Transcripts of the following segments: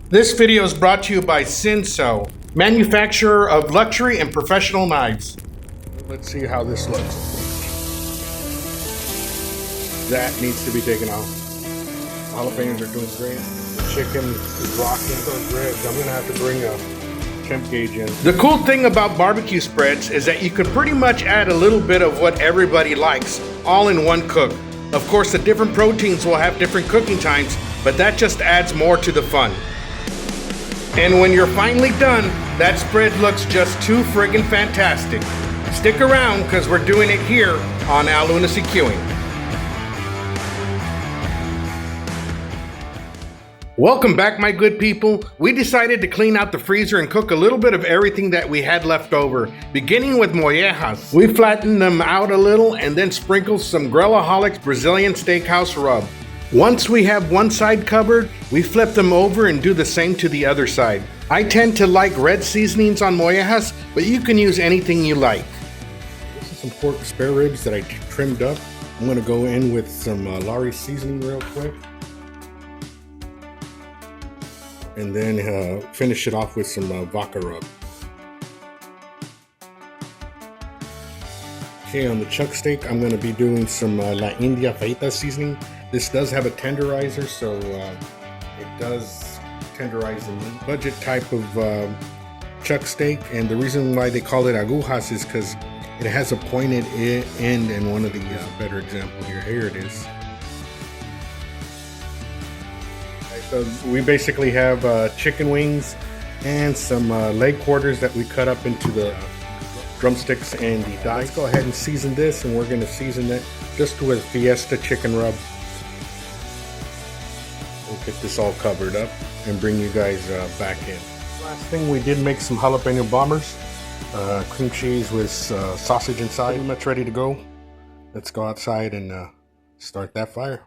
This video is brought to you by Xinzuo, manufacturer of luxury and professional knives. Let's see how this looks. That needs to be taken off. Jalapenos are doing great. The chicken is rocking. Those ribs, I'm gonna have to bring a temp gauge in. The cool thing about barbecue spreads is that you can pretty much add a little bit of what everybody likes, all in one cook. Of course, the different proteins will have different cooking times, but that just adds more to the fun. And when you're finally done, that spread looks just too friggin' fantastic. Stick around, because we're doing it here on Al Lunacy Queuing. Welcome back, my good people. We decided to clean out the freezer and cook a little bit of everything that we had left over, beginning with mollejas. We flattened them out a little and then sprinkled some Grillaholics Brazilian Steakhouse rub. Once we have one side covered, we flip them over and do the same to the other side. I tend to like red seasonings on mollejas, but you can use anything you like. This is some pork spare ribs that I trimmed up. I'm gonna go in with some Lari seasoning real quick. And then finish it off with some vodka rub. Okay, on the chuck steak, I'm gonna be doing some La India Feta seasoning. This does have a tenderizer, so it does tenderize the meat. Budget type of chuck steak, and the reason why they call it agujas is because it has a pointed end in one of the better examples here. Here it is. Okay, so we basically have chicken wings and some leg quarters that we cut up into the drumsticks and the dice. Let's go ahead and season this, and we're going to season it just with Fiesta chicken rub. We'll get this all covered up and bring you guys back in. Last thing, we did make some jalapeno bombers, cream cheese with sausage inside. Pretty much ready to go. Let's go outside and start that fire.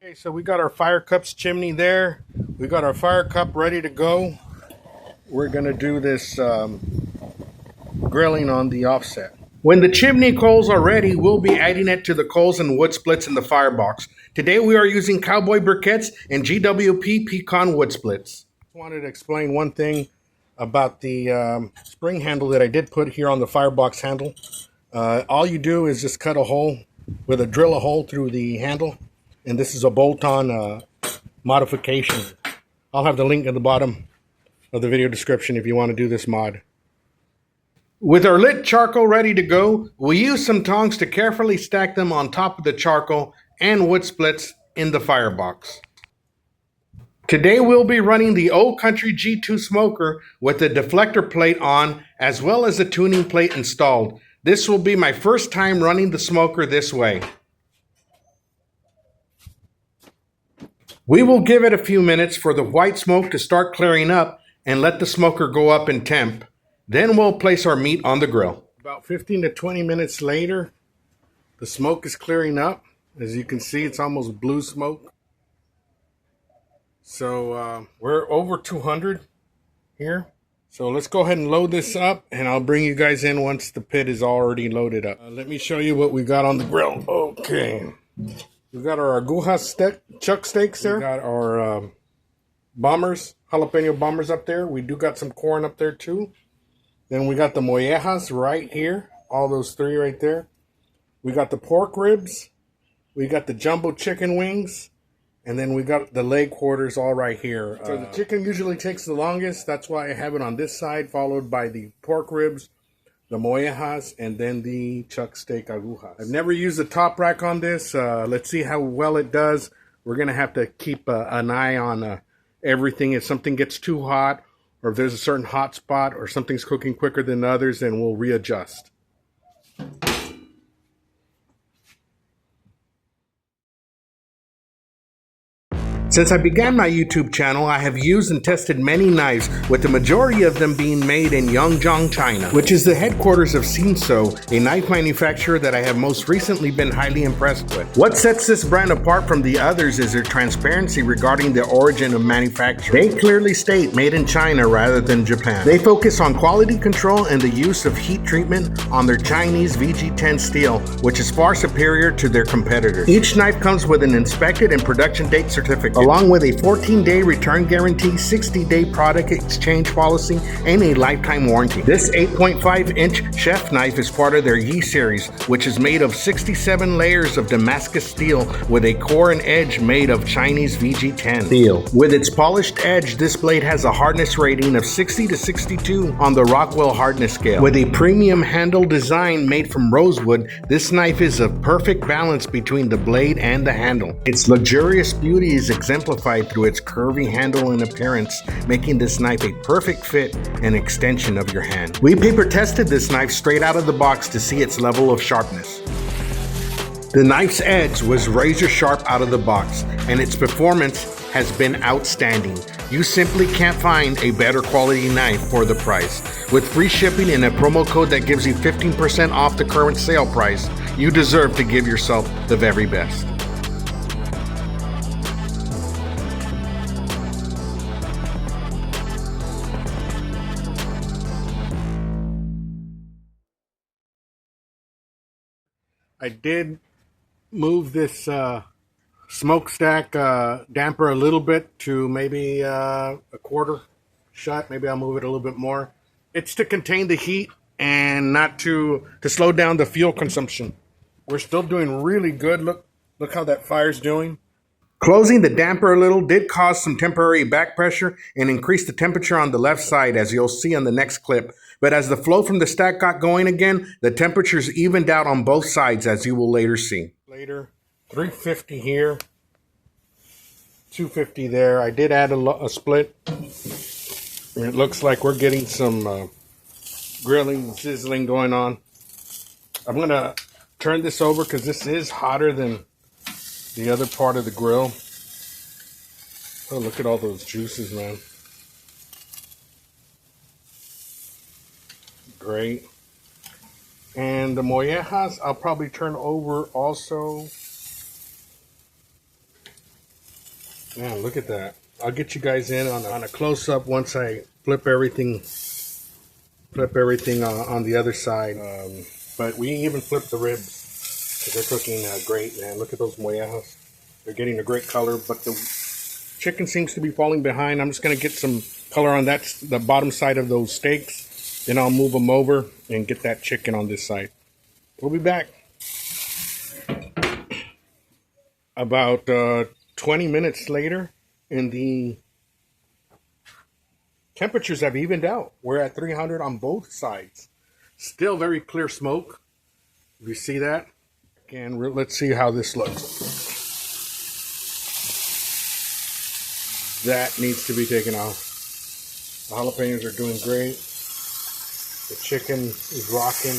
Okay, so we got our fire cups chimney there. We got our fire cup ready to go. We're gonna do this grilling on the offset. When the chimney coals are ready, we'll be adding it to the coals and wood splits in the firebox. Today we are using cowboy briquettes and GWP pecan wood splits. I wanted to explain one thing about the spring handle that I did put here on the firebox handle. All you do is just cut a hole with drill a hole through the handle, and this is a bolt-on modification. I'll have the link at the bottom of the video description if you want to do this mod. With our lit charcoal ready to go, we use some tongs to carefully stack them on top of the charcoal and wood splits in the firebox. Today we'll be running the Old Country G2 smoker with the deflector plate on, as well as the tuning plate installed. This will be my first time running the smoker this way. We will give it a few minutes for the white smoke to start clearing up and let the smoker go up in temp. Then we'll place our meat on the grill. About 15 to 20 minutes later, the smoke is clearing up. As you can see, it's almost blue smoke. So we're over 200 here. So let's go ahead and load this up, and I'll bring you guys in once the pit is already loaded up. Let me show you what we got on the grill. Okay. We got our aguja chuck steaks there. We got our bombers, jalapeno bombers up there. We do got some corn up there too. Then we got the mollejas right here. All those three right there. We got the pork ribs. We got the jumbo chicken wings. And then we got the leg quarters all right here. So the chicken usually takes the longest. That's why I have it on this side, followed by the pork ribs, the mollejas, and then the chuck steak agujas. I've never used the top rack on this. Let's see how well it does. We're going to have to keep an eye on everything. If something gets too hot, or if there's a certain hot spot, or something's cooking quicker than others, then we'll readjust. Since I began my YouTube channel, I have used and tested many knives, with the majority of them being made in Yangzhou, China, which is the headquarters of Xinzuo, a knife manufacturer that I have most recently been highly impressed with. What sets this brand apart from the others is their transparency regarding the origin of manufacturing. They clearly state made in China rather than Japan. They focus on quality control and the use of heat treatment on their Chinese VG10 steel, which is far superior to their competitors. Each knife comes with an inspected and production date certificate. along with a 14-day return guarantee, 60-day product exchange policy, and a lifetime warranty. This 8.5-inch chef knife is part of their Yi series, which is made of 67 layers of Damascus steel with a core and edge made of Chinese VG10 steel. With its polished edge, this blade has a hardness rating of 60 to 62 on the Rockwell hardness scale. With a premium handle design made from rosewood, this knife is a perfect balance between the blade and the handle. Its luxurious beauty is exemplified through its curvy handle and appearance, making this knife a perfect fit and extension of your hand. We paper tested this knife straight out of the box to see its level of sharpness. The knife's edge was razor sharp out of the box, and its performance has been outstanding. You simply can't find a better quality knife for the price. With free shipping and a promo code that gives you 15% off the current sale price, you deserve to give yourself the very best. I did move this smokestack damper a little bit to maybe a quarter shut. Maybe I'll move it a little bit more. It's to contain the heat and not to slow down the fuel consumption. We're still doing really good. Look how that fire's doing. Closing the damper a little did cause some temporary back pressure and increase the temperature on the left side, as you'll see on the next clip. But as the flow from the stack got going again, the temperatures evened out on both sides, as you will later see. Later, 350 here, 250 there. I did add a split. And it looks like we're getting some grilling, sizzling going on. I'm going to turn this over because this is hotter than the other part of the grill. Oh, look at all those juices, man. Great. And the mollejas, I'll probably turn over also. Man, look at that. I'll get you guys in on a close-up once I flip everything on the other side. But we even flipped the ribs. They're cooking great, man. Look at those mollejas. They're getting a great color, but the chicken seems to be falling behind. I'm just going to get some color on the bottom side of those steaks. Then I'll move them over and get that chicken on this side. We'll be back. About 20 minutes later, and the temperatures have evened out. We're at 300 on both sides. Still very clear smoke. You see that? And let's see how this looks. That needs to be taken off. The jalapenos are doing great. The chicken is rocking.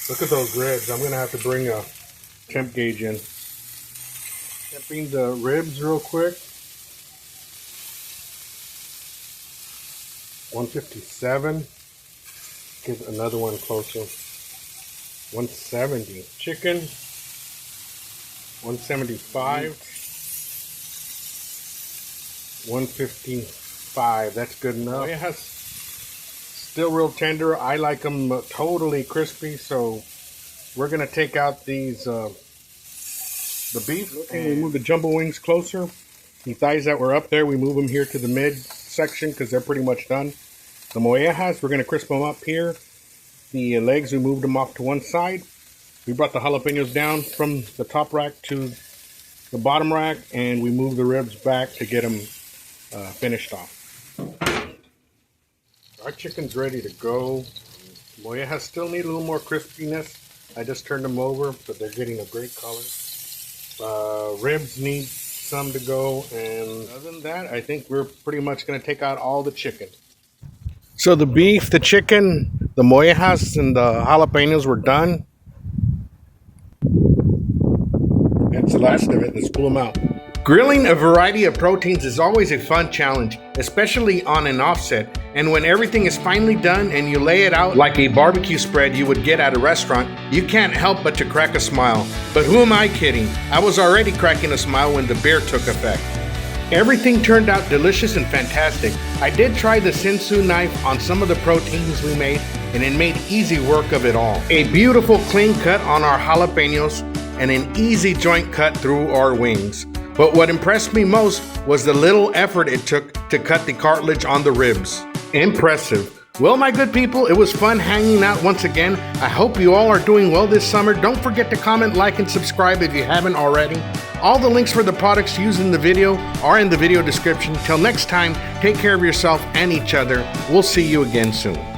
Look at those ribs. I'm going to have to bring a temp gauge in. Temping the ribs real quick. 157. Get another one closer. 170. Chicken. 175. 155. That's good enough. It has still real tender. I like them totally crispy, so we're gonna take out these the beef and we move the jumbo wings closer. The thighs that were up there, we move them here to the mid section because they're pretty much done. The mollejas, we're gonna crisp them up here. The legs, we moved them off to one side. We brought the jalapenos down from the top rack to the bottom rack, and we moved the ribs back to get them finished off. Our chicken's ready to go. Mollejas still need a little more crispiness. I just turned them over, but they're getting a great color. Ribs need some to go, and other than that, I think we're pretty much going to take out all the chicken. So the beef, the chicken, the mollejas, and the jalapenos were done. That's the last of it. Let's pull them out. Grilling a variety of proteins is always a fun challenge, especially on an offset. And when everything is finally done and you lay it out like a barbecue spread you would get at a restaurant, you can't help but to crack a smile. But who am I kidding? I was already cracking a smile when the beer took effect. Everything turned out delicious and fantastic. I did try the Xinzuo knife on some of the proteins we made, and it made easy work of it all. A beautiful clean cut on our jalapenos, and an easy joint cut through our wings. But what impressed me most was the little effort it took to cut the cartilage on the ribs. Impressive. Well, my good people, it was fun hanging out once again. I hope you all are doing well this summer. Don't forget to comment, like, and subscribe if you haven't already. All the links for the products used in the video are in the video description. Till next time, take care of yourself and each other. We'll see you again soon.